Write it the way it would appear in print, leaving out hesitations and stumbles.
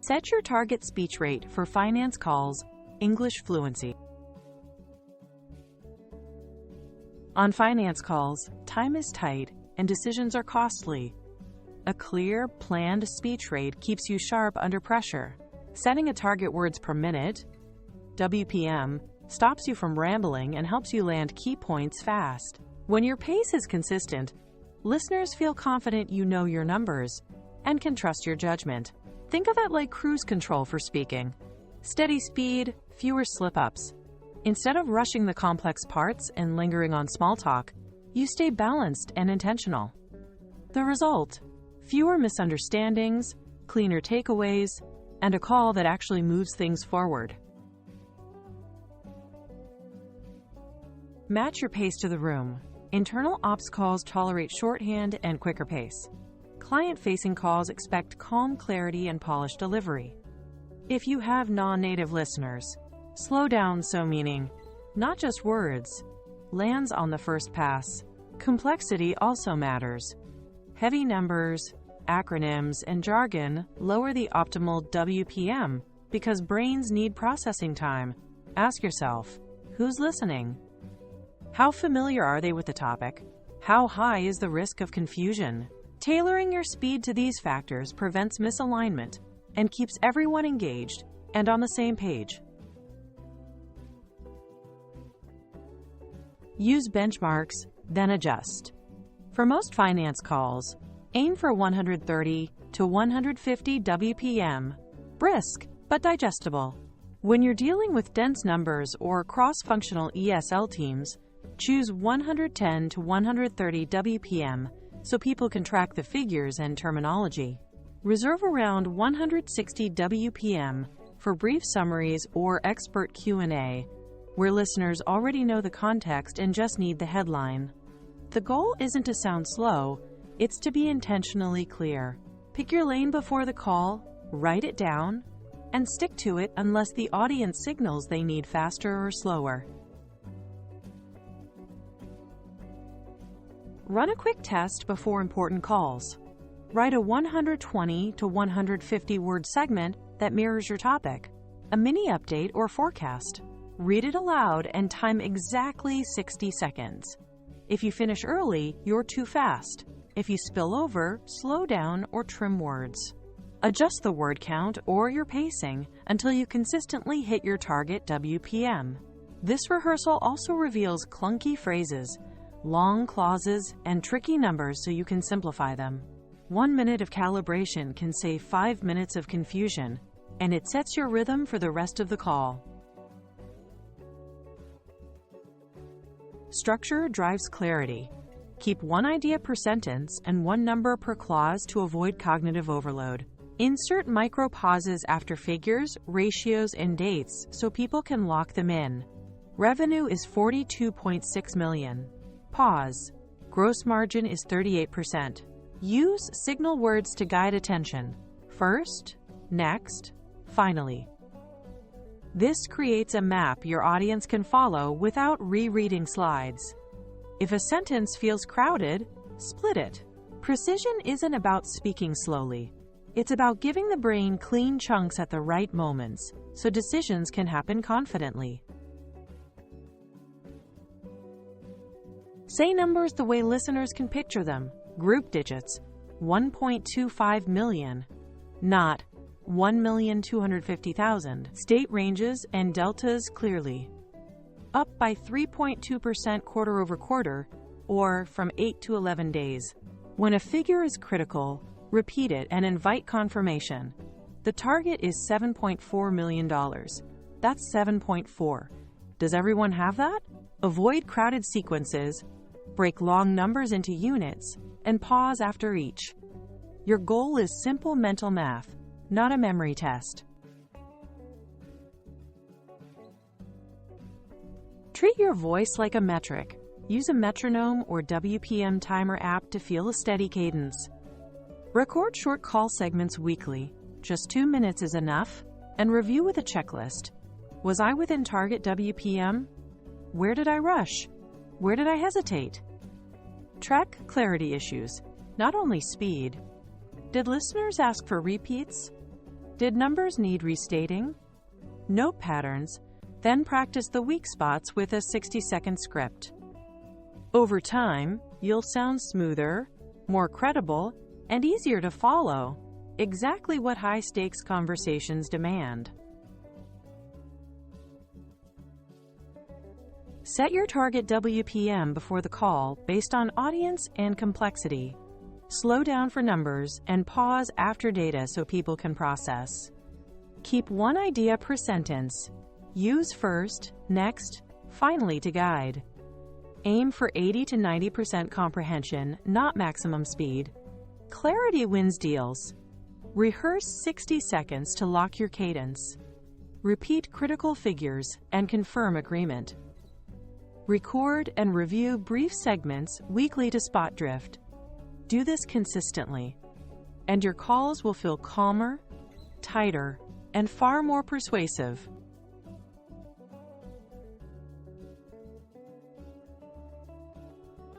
Set your target speech rate for finance calls, English fluency. On finance calls, time is tight and decisions are costly. A clear, planned speech rate keeps you sharp under pressure. Setting a target words per minute, WPM, stops you from rambling and helps you land key points fast. When your pace is consistent, listeners feel confident you know your numbers and can trust your judgment. Think of it like cruise control for speaking. Steady speed, fewer slip-ups. Instead of rushing the complex parts and lingering on small talk, you stay balanced and intentional. The result? Fewer misunderstandings, cleaner takeaways, and a call that actually moves things forward. Match your pace to the room. Internal ops calls tolerate shorthand and quicker pace. Client-facing calls expect calm clarity and polished delivery. If you have non-native listeners, slow down, so meaning, not just words, lands on the first pass. Complexity also matters. Heavy numbers, acronyms, and jargon lower the optimal WPM because brains need processing time. Ask yourself, who's listening? How familiar are they with the topic? How high is the risk of confusion? Tailoring your speed to these factors prevents misalignment and keeps everyone engaged and on the same page. Use benchmarks, then adjust. For most finance calls, aim for 130 to 150 WPM, brisk but digestible. When you're dealing with dense numbers or cross-functional ESL teams, choose 110 to 130 WPM so people can track the figures and terminology. Reserve around 160 WPM for brief summaries or expert Q&A, where listeners already know the context and just need the headline. The goal isn't to sound slow, it's to be intentionally clear. Pick your lane before the call, write it down, and stick to it unless the audience signals they need faster or slower. Run a quick test before important calls. Write a 120 to 150 word segment that mirrors your topic, a mini update or forecast. Read it aloud and time exactly 60 seconds. If you finish early, you're too fast. If you spill over, slow down or trim words. Adjust the word count or your pacing until you consistently hit your target WPM. This rehearsal also reveals clunky phrases, long clauses, and tricky numbers so you can simplify them. 1 minute of calibration can save 5 minutes of confusion, and it sets your rhythm for the rest of the call. Structure drives clarity. Keep one idea per sentence and one number per clause to avoid cognitive overload. Insert micro pauses after figures, ratios, and dates so people can lock them in. Revenue is $42.6 million. Pause. Gross margin is 38%. Use signal words to guide attention. First, next, finally. This creates a map your audience can follow without rereading slides. If a sentence feels crowded, split it. Precision isn't about speaking slowly. It's about giving the brain clean chunks at the right moments so decisions can happen confidently. Say numbers the way listeners can picture them. Group digits, 1.25 million, not 1,250,000. State ranges and deltas clearly. Up by 3.2% quarter over quarter, or from 8 to 11 days. When a figure is critical, repeat it and invite confirmation. The target is $7.4 million. That's 7.4. Does everyone have that? Avoid crowded sequences, break long numbers into units, and pause after each. Your goal is simple mental math, not a memory test. Treat your voice like a metric. Use a metronome or WPM timer app to feel a steady cadence. Record short call segments weekly. Just 2 minutes is enough. And review with a checklist. Was I within target WPM? Where did I rush? Where did I hesitate? Track clarity issues, not only speed. Did listeners ask for repeats? Did numbers need restating? Note patterns, then practice the weak spots with a 60-second script. Over time, you'll sound smoother, more credible, and easier to follow, exactly what high-stakes conversations demand. Set your target WPM before the call based on audience and complexity. Slow down for numbers and pause after data so people can process. Keep one idea per sentence. Use first, next, finally to guide. Aim for 80 to 90% comprehension, not maximum speed. Clarity wins deals. Rehearse 60 seconds to lock your cadence. Repeat critical figures and confirm agreement. Record and review brief segments weekly to spot drift. Do this consistently, and your calls will feel calmer, tighter, and far more persuasive.